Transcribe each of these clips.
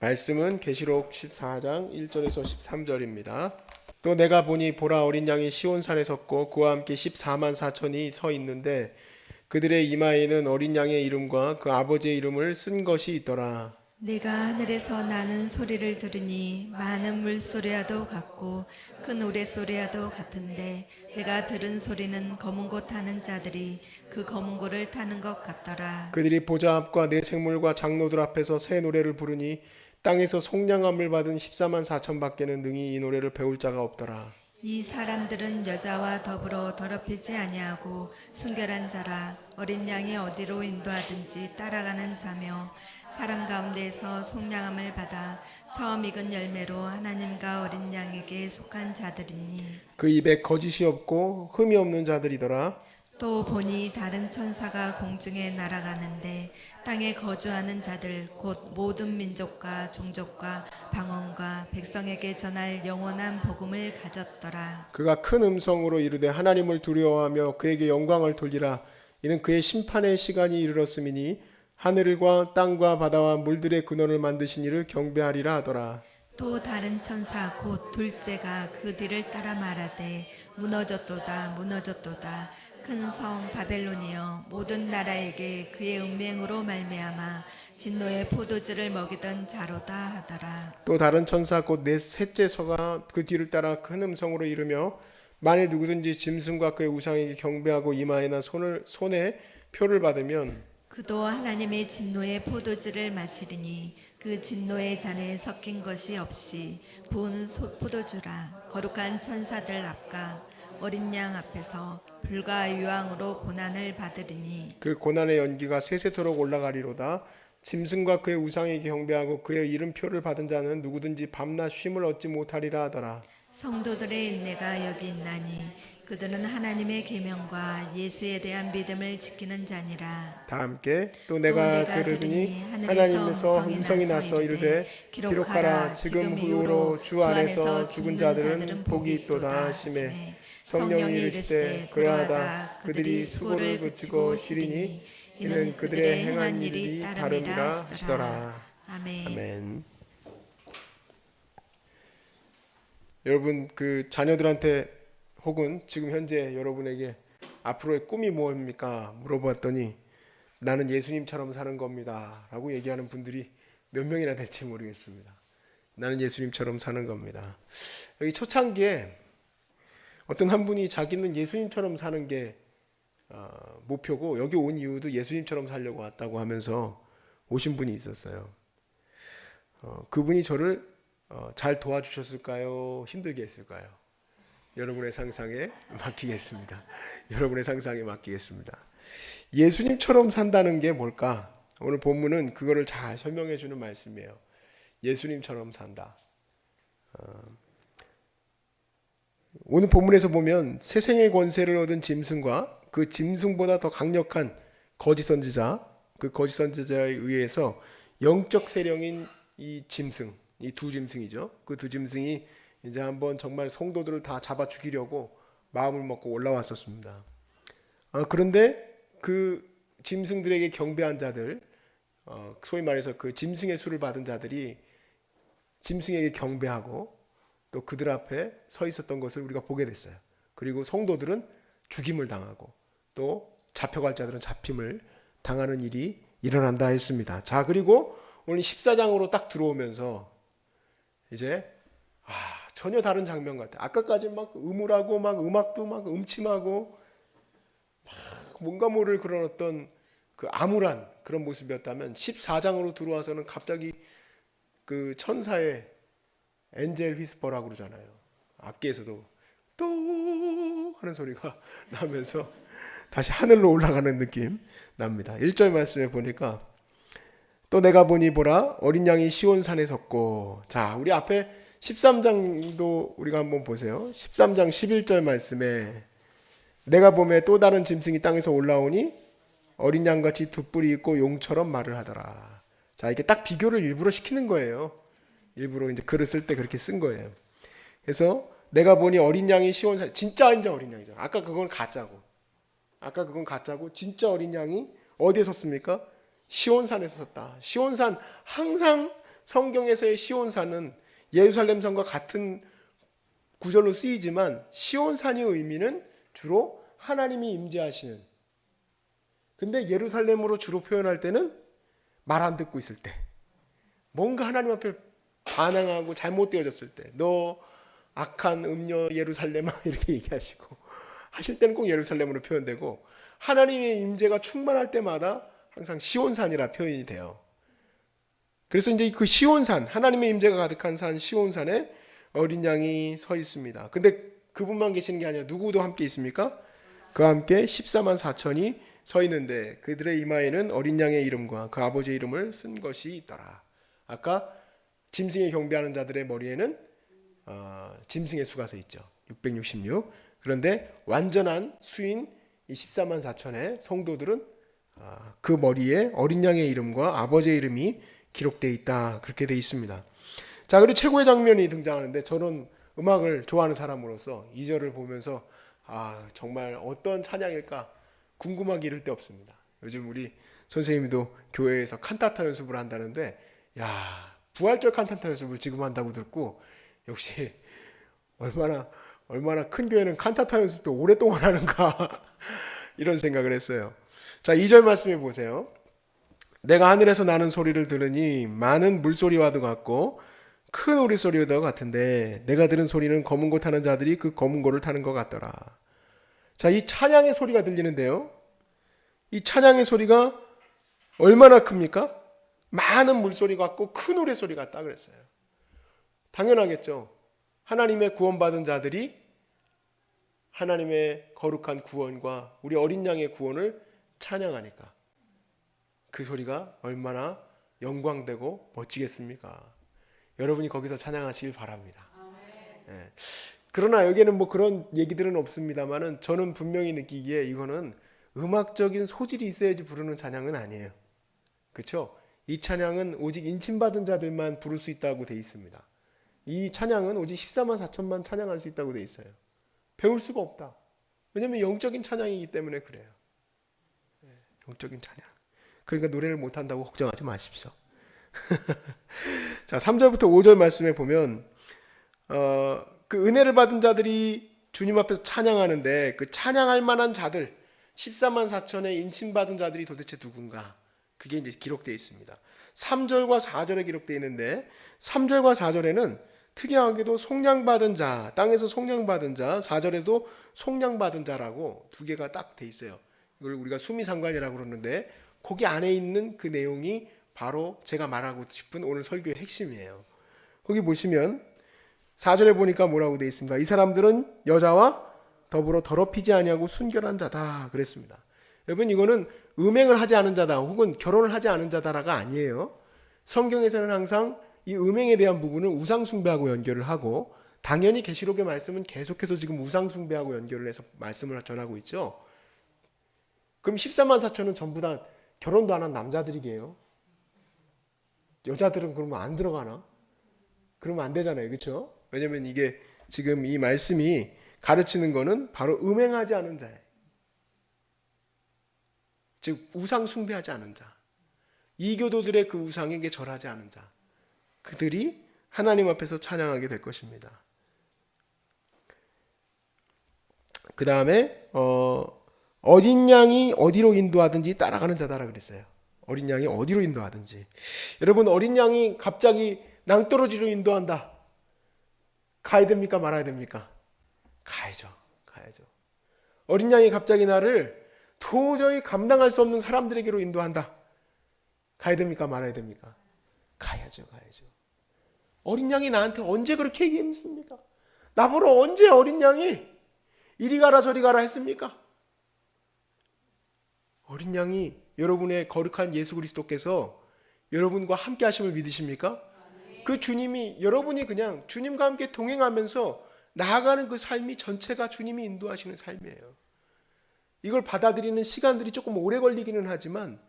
말씀은 계시록 14장 1절에서 13절입니다. 또 내가 보니 보라 어린 양이 시온산에 섰고 그와 함께 14만 4천이 서 있는데 그들의 이마에는 어린 양의 이름과 그 아버지의 이름을 쓴 것이 있더라. 내가 하늘에서 나는 소리를 들으니 많은 물소리와도 같고 큰 노랫소리와도 같은데 내가 들은 소리는 검은 고 타는 자들이 그 검은 고를 타는 것 같더라. 그들이 보좌 앞과 네 생물과 장로들 앞에서 새 노래를 부르니 땅에서 속량함을 받은 14만 4천 밖에는 능히 이 노래를 배울 자가 없더라. 이 사람들은 여자와 더불어 더럽히지 아니하고 순결한 자라. 어린 양이 어디로 인도하든지 따라가는 자며 사람 가운데에서 속량함을 받아 처음 익은 열매로 하나님과 어린 양에게 속한 자들이니. 그 입에 거짓이 없고 흠이 없는 자들이더라. 또 보니 다른 천사가 공중에 날아가는데 땅에 거주하는 자들 곧 모든 민족과 종족과 방언과 백성에게 전할 영원한 복음을 가졌더라. 그가 큰 음성으로 이르되 하나님을 두려워하며 그에게 영광을 돌리라. 이는 그의 심판의 시간이 이르렀음이니 하늘과 땅과 바다와 물들의 근원을 만드신 이를 경배하리라 하더라. 또 다른 천사 곧 둘째가 그 뒤를 따라 말하되 무너졌도다 무너졌도다 큰 성 바벨론이여 모든 나라에게 그의 운명으로 말미암아 진노의 포도주를 먹이던 자로다 하더라. 또 다른 천사 곧 셋째 서가 그 뒤를 따라 큰 음성으로 이르며 만일 누구든지 짐승과 그의 우상에게 경배하고 이마에나 손에 표를 받으면 그도 하나님의 진노의 포도주를 마시리니 그 진노의 잔에 섞인 것이 없이 부은 포도주라. 거룩한 천사들 앞과 어린 양 앞에서 불과 유황으로 고난을 받으리니 그 고난의 연기가 세세토록 올라가리로다. 짐승과 그의 우상에게 경배하고 그의 이름표를 받은 자는 누구든지 밤낮 쉼을 얻지 못하리라 하더라. 성도들의 인내가 여기 있나니 그들은 하나님의 계명과 예수에 대한 믿음을 지키는 자니라. 다 함께 또 내가 들으니 하나님에서 음성이 나서 이르되 기록하라. 지금 후로 주 안에서 죽은 자들은 복이 있도다 하시매 성령이 이르시되 그러하다 그들이 수고를 그치고 쉬리니 이는 그들의 행한 일이 다름이라 하시더라. 아멘. 아멘. 여러분 그 자녀들한테 혹은 지금 현재 여러분에게 앞으로의 꿈이 뭡니까 물어봤더니 나는 예수님처럼 사는 겁니다 라고 얘기하는 분들이 몇 명이나 될지 모르겠습니다. 나는 예수님처럼 사는 겁니다. 여기 초창기에 어떤 한 분이 자기는 예수님처럼 사는 게 목표고 여기 온 이유도 예수님처럼 살려고 왔다고 하면서 오신 분이 있었어요. 그분이 저를 잘 도와주셨을까요? 힘들게 했을까요? 여러분의 상상에 맡기겠습니다. 여러분의 상상에 맡기겠습니다. 예수님처럼 산다는 게 뭘까? 오늘 본문은 그거를 잘 설명해 주는 말씀이에요. 예수님처럼 산다. 오늘 본문에서 보면 세상의 권세를 얻은 짐승과 그 짐승보다 더 강력한 거짓 선지자, 그 거짓 선지자에 의해서 영적 세력인 이 짐승, 이 두 짐승이죠. 그 두 짐승이 이제 한번 정말 성도들을 다 잡아 죽이려고 마음을 먹고 올라왔었습니다. 그런데 그 짐승들에게 경배한 자들, 소위 말해서 그 짐승의 수를 받은 자들이 짐승에게 경배하고 또 그들 앞에 서 있었던 것을 우리가 보게 됐어요. 그리고 성도들은 죽임을 당하고 또 잡혀갈 자들은 잡힘을 당하는 일이 일어난다 했습니다. 자, 그리고 오늘 14장으로 딱 들어오면서 이제 전혀 다른 장면 같아. 아까까지 막 음울하고 막 음악도 막 음침하고 막 뭔가 모를 그런 어떤 그 암울한 그런 모습이었다면 14장으로 들어와서는 갑자기 그 천사의 엔젤 휘스퍼라고 그러잖아요. 악기에서도 또 하는 소리가 나면서 다시 하늘로 올라가는 느낌 납니다. 1절 말씀에 보니까 또 내가 보니 보라 어린 양이 시온산에 섰고, 자 우리 앞에 13장도 우리가 한번 보세요. 13장 11절 말씀에 내가 보매 또 다른 짐승이 땅에서 올라오니 어린 양같이 두 뿔이 있고 용처럼 말을 하더라. 자 이렇게 딱 비교를 일부러 시키는 거예요. 일부러 이제 글을 쓸 때 그렇게 쓴 거예요. 그래서 내가 보니 어린 양이 시온산, 진짜 어린 양이죠. 아까 그건 가짜고 진짜 어린 양이 어디에 섰습니까? 시온산에서 섰다. 시온산 항상 성경에서의 시온산은 예루살렘 성과 같은 구절로 쓰이지만 시온산의 의미는 주로 하나님이 임재하시는. 근데 예루살렘으로 주로 표현할 때는 말 안 듣고 있을 때, 뭔가 하나님 앞에 반항하고 잘못되어졌을 때, 너 악한 음녀 예루살렘아 이렇게 얘기하시고 하실 때는 꼭 예루살렘으로 표현되고, 하나님의 임재가 충만할 때마다 항상 시온산이라 표현이 돼요. 그래서 이제 그 시온산, 하나님의 임재가 가득한 산 시온산에 어린 양이 서 있습니다. 근데 그분만 계시는 게 아니라 누구도 함께 있습니까? 그와 함께 14만 4천이 서 있는데 그들의 이마에는 어린 양의 이름과 그 아버지의 이름을 쓴 것이 있더라. 아까 짐승에 경배하는 자들의 머리에는 짐승의 수가 서 있죠. 666. 그런데 완전한 수인 이 14만 4천의 성도들은 그 머리에 어린 양의 이름과 아버지의 이름이 기록되어 있다. 그렇게 되어 있습니다. 자, 그리고 최고의 장면이 등장하는데, 저는 음악을 좋아하는 사람으로서 2절을 보면서 정말 어떤 찬양일까 궁금하기 이를 데 없습니다. 요즘 우리 선생님도 교회에서 칸타타 연습을 한다는데, 야, 부활절 칸타타 연습을 지금 한다고 듣고, 역시 얼마나 큰 교회는 칸타타 연습도 오랫동안 하는가 이런 생각을 했어요. 자, 2절 말씀해 보세요. 내가 하늘에서 나는 소리를 들으니 많은 물소리와도 같고 큰 우리소리와도 같은데, 내가 들은 소리는 검은 고 타는 자들이 그 검은 고를 타는 것 같더라. 자, 이 찬양의 소리가 들리는데요, 이 찬양의 소리가 얼마나 큽니까? 많은 물소리 같고 큰 우리소리 같다 그랬어요. 당연하겠죠. 하나님의 구원받은 자들이 하나님의 거룩한 구원과 우리 어린 양의 구원을 찬양하니까 그 소리가 얼마나 영광되고 멋지겠습니까? 여러분이 거기서 찬양하시길 바랍니다. 예. 그러나 여기에는 뭐 그런 얘기들은 없습니다만은, 저는 분명히 느끼기에 이거는 음악적인 소질이 있어야지 부르는 찬양은 아니에요. 그렇죠? 이 찬양은 오직 인침받은 자들만 부를 수 있다고 돼 있습니다. 이 찬양은 오직 14만 4천만 찬양할 수 있다고 돼 있어요. 배울 수가 없다. 왜냐하면 영적인 찬양이기 때문에 그래요. 영적인 찬양. 그러니까 노래를 못한다고 걱정하지 마십시오. 자, 3절부터 5절 말씀에 보면 그 은혜를 받은 자들이 주님 앞에서 찬양하는데, 그 찬양할 만한 자들 14만 4천의 인침받은 자들이 도대체 누군가, 그게 이제 기록되어 있습니다. 3절과 4절에 기록되어 있는데, 3절과 4절에는 특이하게도 속량받은 자, 땅에서 속량받은 자, 4절에도 속량받은 자라고 두 개가 딱 돼 있어요. 이걸 우리가 수미상관이라고 그러는데, 거기 안에 있는 그 내용이 바로 제가 말하고 싶은 오늘 설교의 핵심이에요. 거기 보시면 4절에 보니까 뭐라고 되어 있습니다. 이 사람들은 여자와 더불어 더럽히지 아니하고 순결한 자다 그랬습니다. 여러분, 이거는 음행을 하지 않은 자다 혹은 결혼을 하지 않은 자다라가 아니에요. 성경에서는 항상 이 음행에 대한 부분을 우상 숭배하고 연결을 하고, 당연히 계시록의 말씀은 계속해서 지금 우상 숭배하고 연결을 해서 말씀을 전하고 있죠. 그럼 14만 4천은 전부 다 결혼도 안 한 남자들이게요. 여자들은 그러면 안 들어가나? 그러면 안 되잖아요. 그렇죠? 왜냐면 이게 지금 이 말씀이 가르치는 거는 바로 음행하지 않은 자예요. 즉 우상 숭배하지 않은 자, 이교도들의 그 우상에게 절하지 않은 자, 그들이 하나님 앞에서 찬양하게 될 것입니다. 그 다음에 어린 양이 어디로 인도하든지 따라가는 자다라 그랬어요. 어린 양이 어디로 인도하든지. 여러분, 어린 양이 갑자기 낭떠러지로 인도한다. 가야 됩니까? 말아야 됩니까? 가야죠. 어린 양이 갑자기 나를 도저히 감당할 수 없는 사람들에게로 인도한다. 가야 됩니까? 말아야 됩니까? 가야죠. 어린 양이 나한테 언제 그렇게 얘기했습니까? 나보러 언제 어린 양이 이리 가라 저리 가라 했습니까? 어린 양이 여러분의 거룩한 예수 그리스도께서 여러분과 함께 하심을 믿으십니까? 그 주님이, 여러분이 그냥 주님과 함께 동행하면서 나아가는 그 삶이 전체가 주님이 인도하시는 삶이에요. 이걸 받아들이는 시간들이 조금 오래 걸리기는 하지만,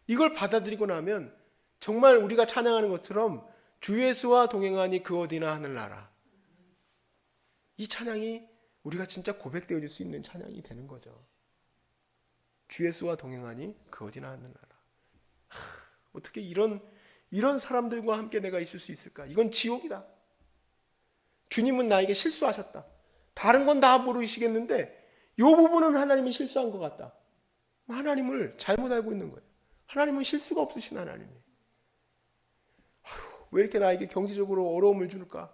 이걸 받아들이고 나면 정말 우리가 찬양하는 것처럼 주 예수와 동행하니 그 어디나 하늘나라, 이 찬양이 우리가 진짜 고백되어질 수 있는 찬양이 되는 거죠. 주 예수와 동행하니 그 어디나 하늘나라. 어떻게 이런 이런 사람들과 함께 내가 있을 수 있을까? 이건 지옥이다. 주님은 나에게 실수하셨다. 다른 건 다 모르시겠는데 이 부분은 하나님이 실수한 것 같다. 하나님을 잘못 알고 있는 거예요. 하나님은 실수가 없으신 하나님이에요. 왜 이렇게 나에게 경제적으로 어려움을 줄까?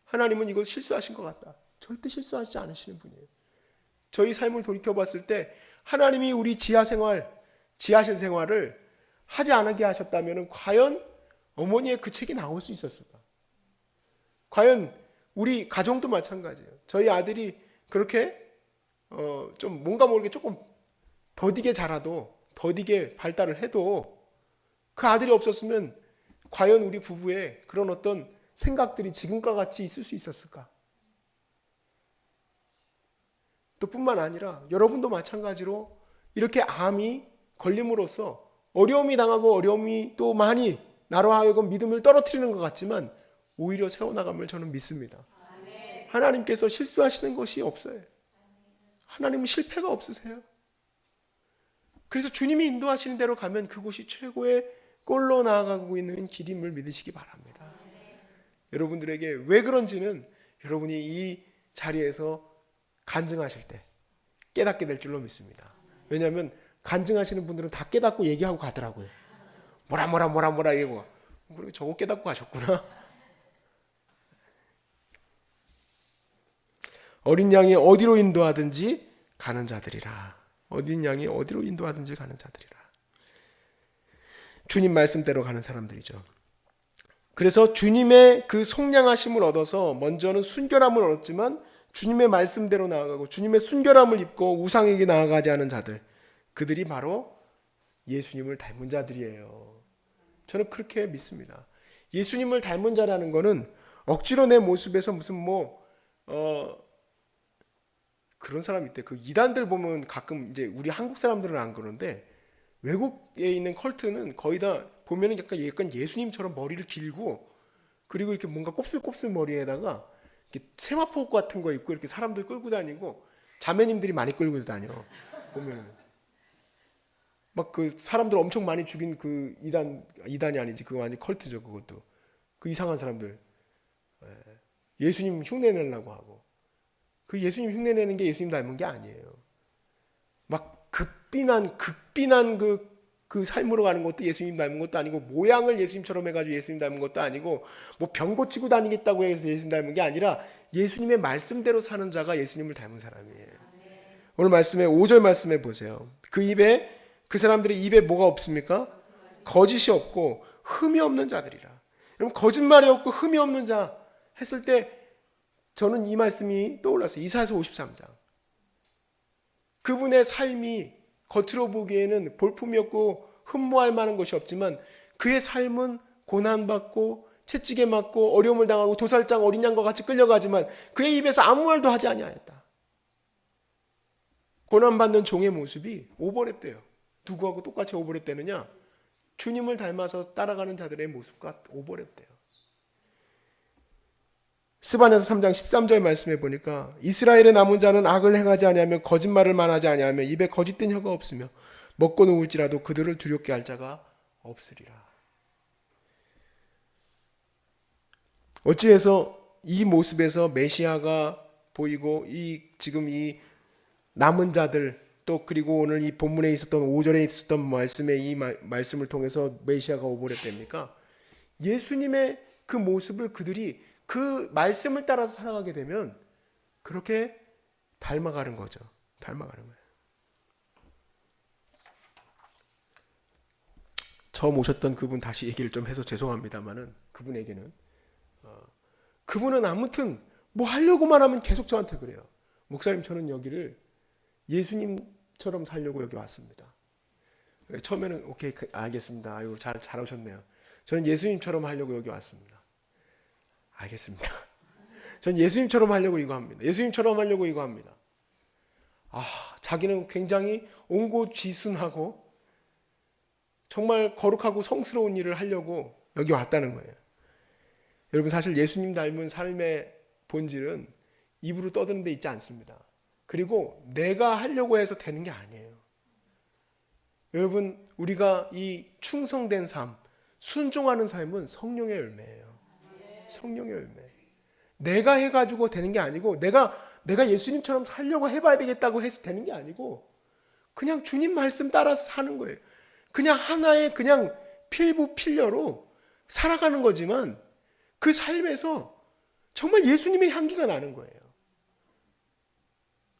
하나님은 이거 실수하신 것 같다. 절대 실수하지 않으시는 분이에요. 저희 삶을 돌이켜봤을 때 하나님이 우리 지하신 생활을 하지 않게 하셨다면 과연 어머니의 그 책이 나올 수 있었을까? 과연 우리 가정도 마찬가지예요. 저희 아들이 그렇게 좀 뭔가 모르게 조금 더디게 자라도 더디게 발달을 해도 그 아들이 없었으면 과연 우리 부부의 그런 어떤 생각들이 지금과 같이 있을 수 있었을까? 또 뿐만 아니라 여러분도 마찬가지로 이렇게 암이 걸림으로써 어려움이 당하고 어려움이 또 많이 나로 하여금 믿음을 떨어뜨리는 것 같지만 오히려 세워나감을 저는 믿습니다. 하나님께서 실수하시는 것이 없어요. 하나님은 실패가 없으세요. 그래서 주님이 인도하시는 대로 가면 그곳이 최고의 꼴로 나아가고 있는 길임을 믿으시기 바랍니다. 여러분들에게 왜 그런지는 여러분이 이 자리에서 간증하실 때 깨닫게 될 줄로 믿습니다. 왜냐하면 간증하시는 분들은 다 깨닫고 얘기하고 가더라고요. 뭐라 이거 저거 깨닫고 가셨구나. 어린 양이 어디로 인도하든지 가는 자들이라. 어린 양이 어디로 인도하든지 가는 자들이라. 주님 말씀대로 가는 사람들이죠. 그래서 주님의 그 속량하심을 얻어서 먼저는 순결함을 얻었지만 주님의 말씀대로 나아가고 주님의 순결함을 입고 우상에게 나아가지 않은 자들, 그들이 바로 예수님을 닮은 자들이에요. 저는 그렇게 믿습니다. 예수님을 닮은 자라는 거는 억지로 내 모습에서 무슨 그런 사람 있대. 그 이단들 보면 가끔 이제 우리 한국 사람들은 안 그러는데 외국에 있는 컬트는 거의 다 보면은 약간 예수님처럼 머리를 길고 그리고 이렇게 뭔가 곱슬곱슬 머리에다가 이렇게 세마포 같은 거 입고 이렇게 사람들 끌고 다니고 자매님들이 많이 끌고 다녀. 보면은 막 그 사람들 엄청 많이 죽인 그 이단이 아니지 그거 아니 컬트죠 그것도. 그 이상한 사람들 예수님 흉내내려고 하고 그 예수님 흉내내는 게 예수님 닮은 게 아니에요. 막 극빈한 그 삶으로 가는 것도 예수님 닮은 것도 아니고 모양을 예수님처럼 해가지고 예수님 닮은 것도 아니고 뭐 병 고치고 다니겠다고 해서 예수님 닮은 게 아니라 예수님의 말씀대로 사는 자가 예수님을 닮은 사람이에요. 오늘 말씀에 5절 말씀에 보세요. 그 사람들의 입에 뭐가 없습니까? 거짓이 없고 흠이 없는 자들이라. 여러분 거짓말이 없고 흠이 없는 자 했을 때 저는 이 말씀이 떠올랐어요. 이사야서 53장. 그분의 삶이 겉으로 보기에는 볼품이 없고 흠모할 만한 것이 없지만 그의 삶은 고난받고 채찍에 맞고 어려움을 당하고 도살장 어린 양과 같이 끌려가지만 그의 입에서 아무 말도 하지 아니하였다. 고난받는 종의 모습이 오버랩돼요. 누구하고 똑같이 오버랩되느냐? 주님을 닮아서 따라가는 자들의 모습과 오버랩돼요. 스바냐서 3장 13절 말씀에 보니까 이스라엘의 남은 자는 악을 행하지 아니하며 거짓말을 말하지 아니하며 입에 거짓된 혀가 없으며 먹고 누울지라도 그들을 두렵게 할 자가 없으리라. 어찌해서 이 모습에서 메시아가 보이고 지금 이 남은 자들 또 그리고 오늘 이 본문에 있었던 5절에 있었던 말씀의 이 말씀을 통해서 메시아가 오버랩됩니까? 예수님의 그 모습을 그들이 그 말씀을 따라서 살아가게 되면 그렇게 닮아가는 거죠. 닮아가는 거예요. 처음 오셨던 그분 다시 얘기를 좀 해서 죄송합니다만은 그분에게는 그분은 아무튼 뭐 하려고만 하면 계속 저한테 그래요. 목사님 저는 여기를 예수님처럼 살려고 여기 왔습니다. 처음에는 오케이 알겠습니다. 아유 잘 오셨네요. 저는 예수님처럼 하려고 여기 왔습니다. 알겠습니다. 전 예수님처럼 하려고 이거 합니다. 예수님처럼 하려고 이거 합니다. 자기는 굉장히 온고지순하고 정말 거룩하고 성스러운 일을 하려고 여기 왔다는 거예요. 여러분 사실 예수님 닮은 삶의 본질은 입으로 떠드는 데 있지 않습니다. 그리고 내가 하려고 해서 되는 게 아니에요. 여러분 우리가 이 충성된 삶, 순종하는 삶은 성령의 열매예요. 성령의 열매. 내가 해가지고 되는 게 아니고 내가 예수님처럼 살려고 해봐야 되겠다고 해서 되는 게 아니고 그냥 주님 말씀 따라서 사는 거예요. 그냥 하나의 그냥 필부필려로 살아가는 거지만 그 삶에서 정말 예수님의 향기가 나는 거예요.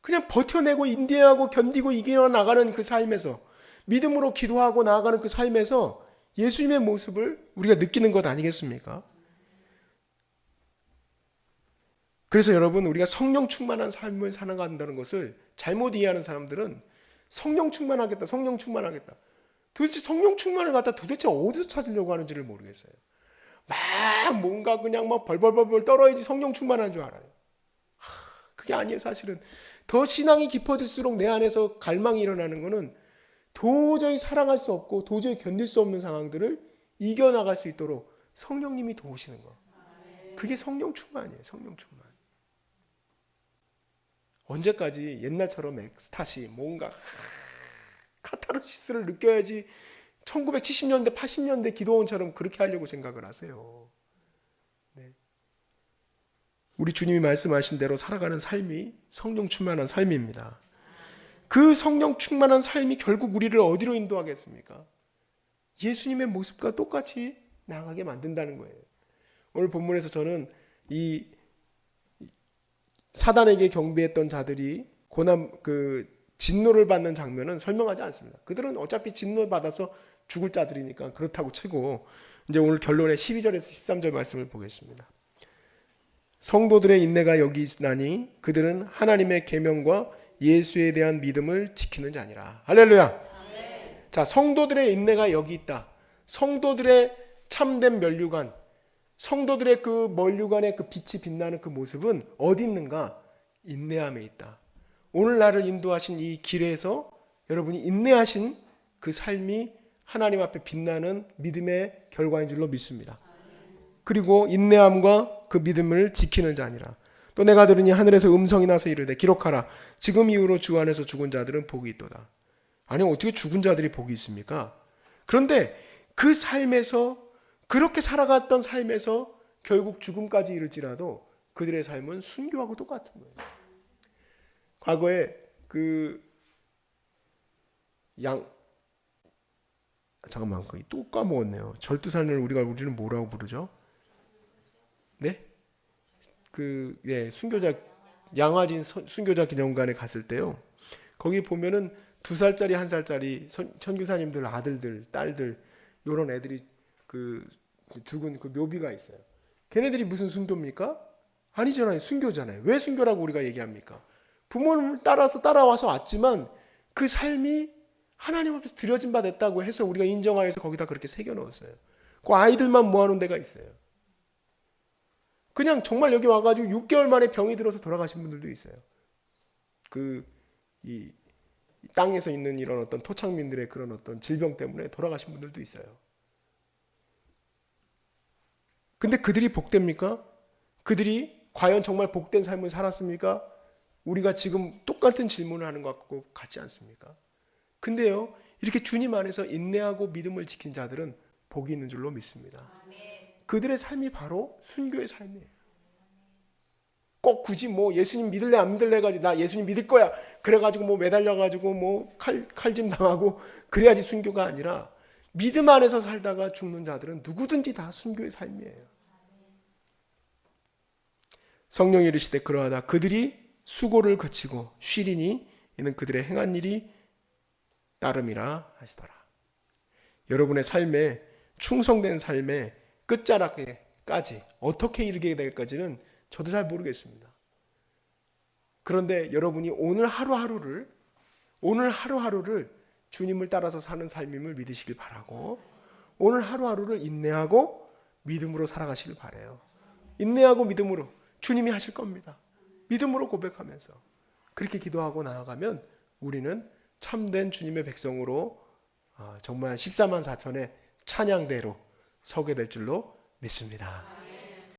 그냥 버텨내고 인내하고 견디고 이겨나가는 그 삶에서 믿음으로 기도하고 나아가는 그 삶에서 예수님의 모습을 우리가 느끼는 것 아니겠습니까? 그래서 여러분 우리가 성령 충만한 삶을 살아간다는 것을 잘못 이해하는 사람들은 성령 충만하겠다. 도대체 성령 충만을 갖다 도대체 어디서 찾으려고 하는지를 모르겠어요. 막 뭔가 그냥 막 벌벌벌 떨어야지 성령 충만한 줄 알아요. 그게 아니에요. 사실은 더 신앙이 깊어질수록 내 안에서 갈망이 일어나는 것은 도저히 사랑할 수 없고 도저히 견딜 수 없는 상황들을 이겨나갈 수 있도록 성령님이 도우시는 거. 그게 성령 충만이에요. 성령 충만. 언제까지 옛날처럼 엑스타시 뭔가 카타르시스를 느껴야지 1970년대 80년대 기도원처럼 그렇게 하려고 생각을 하세요. 네. 우리 주님이 말씀하신 대로 살아가는 삶이 성령 충만한 삶입니다. 그 성령 충만한 삶이 결국 우리를 어디로 인도하겠습니까? 예수님의 모습과 똑같이 나아가게 만든다는 거예요. 오늘 본문에서 저는 이 사단에게 경배했던 자들이 진노를 받는 장면은 설명하지 않습니다. 그들은 어차피 진노를 받아서 죽을 자들이니까 그렇다고 치고 이제 오늘 결론의 12절에서 13절 말씀을 보겠습니다. 성도들의 인내가 여기 있나니 그들은 하나님의 계명과 예수에 대한 믿음을 지키는 자니라. 할렐루야. 아멘. 자, 성도들의 인내가 여기 있다. 성도들의 참된 면류관, 성도들의 그 면류관의 그 빛이 빛나는 그 모습은 어디 있는가? 인내함에 있다. 오늘 나를 인도하신 이 길에서 여러분이 인내하신 그 삶이 하나님 앞에 빛나는 믿음의 결과인 줄로 믿습니다. 그리고 인내함과 그 믿음을 지키는 자니라. 또 내가 들으니 하늘에서 음성이 나서 이르되 기록하라. 지금 이후로 주 안에서 죽은 자들은 복이 있도다. 아니 어떻게 죽은 자들이 복이 있습니까? 그런데 그 삶에서 그렇게 살아갔던 삶에서 결국 죽음까지 이를지라도 그들의 삶은 순교하고 똑같은 거예요. 과거에 거기 또 까먹었네요. 절두산을 우리는 뭐라고 부르죠? 네? 순교자 양화진 순교자 기념관에 갔을 때요. 거기 보면은 2살짜리 1살짜리 선교사님들 아들들, 딸들 요런 애들이 죽은 그 묘비가 있어요. 걔네들이 무슨 순교입니까? 아니잖아요. 순교잖아요. 왜 순교라고 우리가 얘기합니까? 부모님을 따라와서 왔지만 그 삶이 하나님 앞에서 드려진 바 됐다고 해서 우리가 인정하여서 거기다 그렇게 새겨 넣었어요. 그 아이들만 모아놓은 데가 있어요. 그냥 정말 여기 와가지고 6개월 만에 병이 들어서 돌아가신 분들도 있어요. 이 땅에서 있는 이런 어떤 토착민들의 그런 어떤 질병 때문에 돌아가신 분들도 있어요. 근데 그들이 복됩니까? 그들이 과연 정말 복된 삶을 살았습니까? 우리가 지금 똑같은 질문을 하는 것 같지 않습니까? 근데요, 이렇게 주님 안에서 인내하고 믿음을 지킨 자들은 복이 있는 줄로 믿습니다. 그들의 삶이 바로 순교의 삶이에요. 꼭 굳이 뭐 예수님 믿을래 안 믿을래 해가지고 나 예수님 믿을 거야 그래가지고 뭐 매달려가지고 뭐 칼짐 당하고 그래야지 순교가 아니라 믿음 안에서 살다가 죽는 자들은 누구든지 다 순교의 삶이에요. 성령이 이르시되 그러하다 그들이 수고를 그치고 쉬리니 이는 그들의 행한 일이 따름이라 하시더라. 여러분의 삶에 충성된 삶의 끝자락에까지 어떻게 이르게 될까지는 저도 잘 모르겠습니다. 그런데 여러분이 오늘 하루하루를 주님을 따라서 사는 삶임을 믿으시길 바라고 오늘 하루하루를 인내하고 믿음으로 살아가시길 바라요. 인내하고 믿음으로 주님이 하실 겁니다. 믿음으로 고백하면서 그렇게 기도하고 나아가면 우리는 참된 주님의 백성으로 정말 14만 4천의 찬양대로 서게 될 줄로 믿습니다.